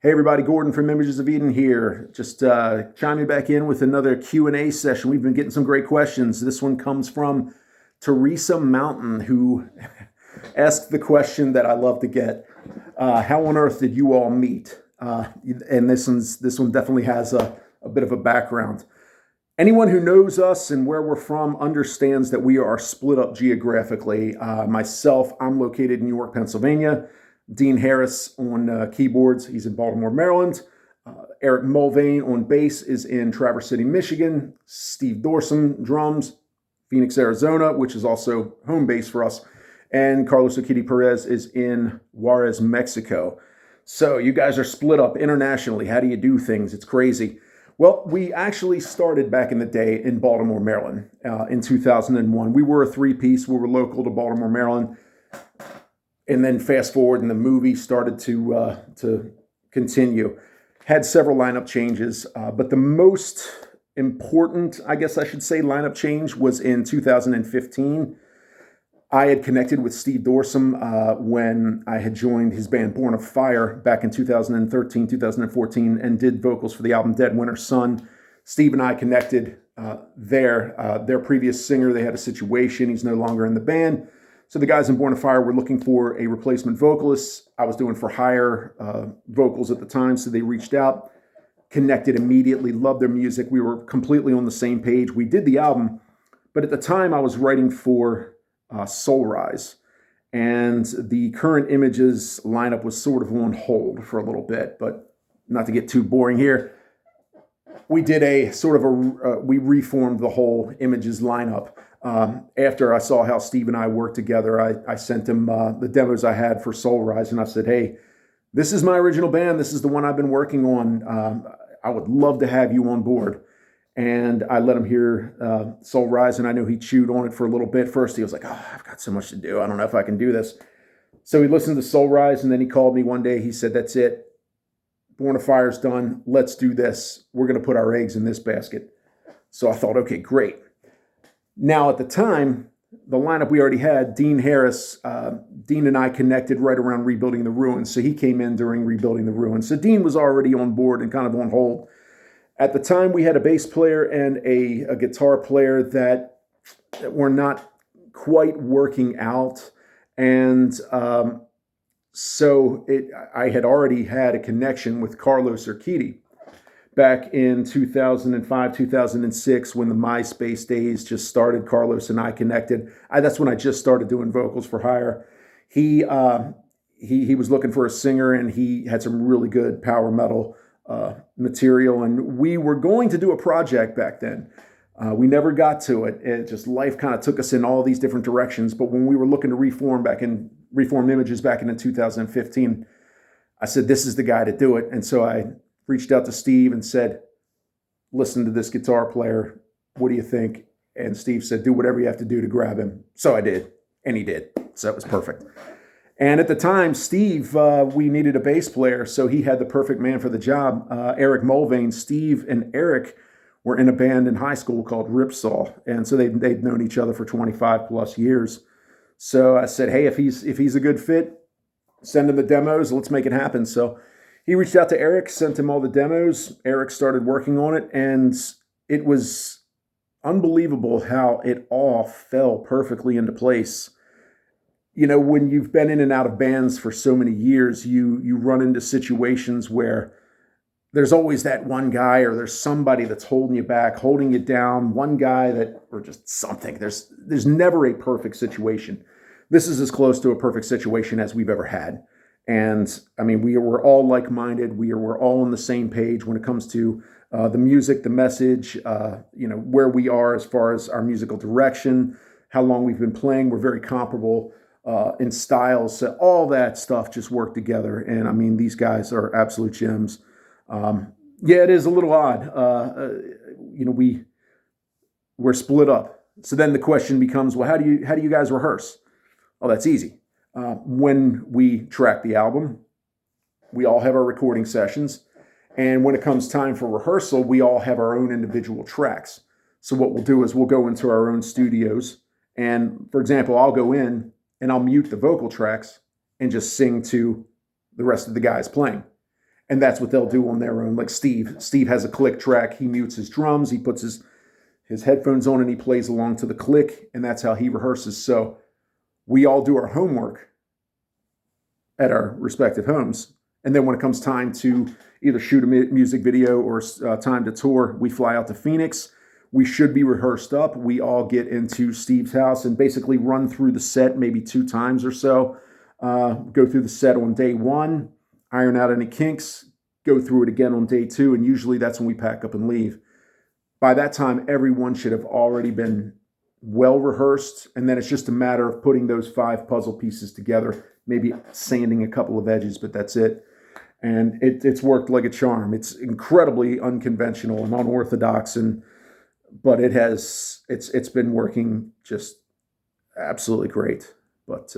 Hey everybody, Gordon from Images of Eden here. Just chiming back in with another Q&A session. We've been getting some great questions. This one comes from Theresa Mountain, who asked the question that I love to get. How on earth did you all meet? And this one definitely has a bit of a background. Anyone who knows us and where we're from understands that we are split up geographically. Myself, I'm located in New York, Pennsylvania. Dean Harris on keyboards, he's in Baltimore, Maryland. Eric Mulvane on bass is in Traverse City, Michigan. Steve Dorsum, drums, Phoenix, Arizona, which is also home base for us. And Carlos Akiti Perez is in Juarez, Mexico. So you guys are split up internationally. How do you do things? It's crazy. Well, we actually started back in the day in Baltimore, Maryland in 2001. We were a three-piece. We were local to Baltimore, Maryland. And then fast forward, and the movie started to continue. Had several lineup changes, but the most important, I guess I should say, lineup change was in 2015. I had connected with Steve Dorsum when I had joined his band Born of Fire back in 2013, 2014, and did vocals for the album Dead Winter Sun. Steve and I connected there. Their previous singer, they had a situation. He's no longer in the band. So the guys in Born of Fire were looking for a replacement vocalist. I was doing for hire vocals at the time, so they reached out, connected immediately, loved their music. We were completely on the same page. We did the album, but at the time I was writing for Soul Rise, and the Current Images lineup was sort of on hold for a little bit, but not to get too boring here. We did we reformed the whole Images lineup. After I saw how Steve and I worked together, I sent him the demos I had for Soul Rise, and I said, hey, this is my original band. This is the one I've been working on. I would love to have you on board. And I let him hear Soul Rise, and I knew he chewed on it for a little bit. First, he was like, oh, I've got so much to do. I don't know if I can do this. So he listened to Soul Rise, and then he called me one day. He said, that's it. Born of Fire's done. Let's do this. We're going to put our eggs in this basket. So I thought, okay, great. Now, at the time, the lineup we already had, Dean Harris, Dean and I connected right around Rebuilding the Ruins. So he came in during Rebuilding the Ruins. So Dean was already on board and kind of on hold. At the time, we had a bass player and a guitar player that were not quite working out. And I had already had a connection with Carlos Urquidy back in 2005, 2006, when the MySpace days just started. Carlos and I connected. That's when I just started doing vocals for hire. He was looking for a singer, and he had some really good power metal material, and we were going to do a project back then. We never got to it. It just, life kind of took us in all these different directions. But when we were looking to reform Images back in 2015, I said, this is the guy to do it. And so I reached out to Steve and said, listen to this guitar player. What do you think? And Steve said, do whatever you have to do to grab him. So I did, and he did. So it was perfect. And at the time, Steve, we needed a bass player, so he had the perfect man for the job. Eric Mulvane. Steve and Eric were in a band in high school called Ripsaw, and so they'd known each other for 25 plus years. So I said, hey, if he's a good fit, send him the demos. Let's make it happen. So he reached out to Eric, sent him all the demos. Eric started working on it, and it was unbelievable how it all fell perfectly into place. You know, when you've been in and out of bands for so many years, you run into situations where there's always that one guy, or there's somebody that's holding you back, holding you down, one guy or just something. There's never a perfect situation. This is as close to a perfect situation as we've ever had. And I mean, we're all like-minded. We're all on the same page when it comes to the music, the message, where we are as far as our musical direction, how long we've been playing. We're very comparable in styles. So all that stuff just worked together. And I mean, these guys are absolute gems. It is a little odd. We're split up. So then the question becomes, well, how do you guys rehearse? Oh, that's easy. When we track the album, we all have our recording sessions. And when it comes time for rehearsal, we all have our own individual tracks. So what we'll do is we'll go into our own studios. And for example, I'll go in and I'll mute the vocal tracks and just sing to the rest of the guys playing. And that's what they'll do on their own. Like Steve. Steve has a click track. He mutes his drums. He puts his headphones on and he plays along to the click. And that's how he rehearses. So we all do our homework at our respective homes. And then when it comes time to either shoot a music video or time to tour, we fly out to Phoenix. We should be rehearsed up. We all get into Steve's house and basically run through the set maybe 2 times or so. Go through the set on day 1, iron out any kinks, go through it again on day 2, and usually that's when we pack up and leave. By that time, everyone should have already been well rehearsed, and then it's just a matter of putting those 5 puzzle pieces together, maybe sanding a couple of edges, but that's it. And it's worked like a charm. It's incredibly unconventional and unorthodox, but it's been working just absolutely great. But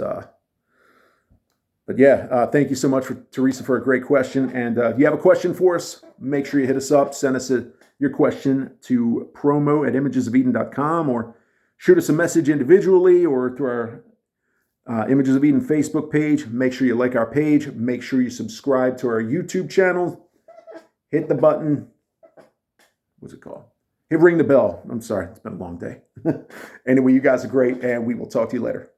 yeah, thank you so much, Theresa, for a great question. And if you have a question for us, make sure you hit us up. Send us your question to promo@imagesofeden.com, or shoot us a message individually or through our Images of Eden Facebook page. Make sure you like our page. Make sure you subscribe to our YouTube channel. Hit the button. What's it called? Ring the bell. I'm sorry. It's been a long day. Anyway, you guys are great, and we will talk to you later.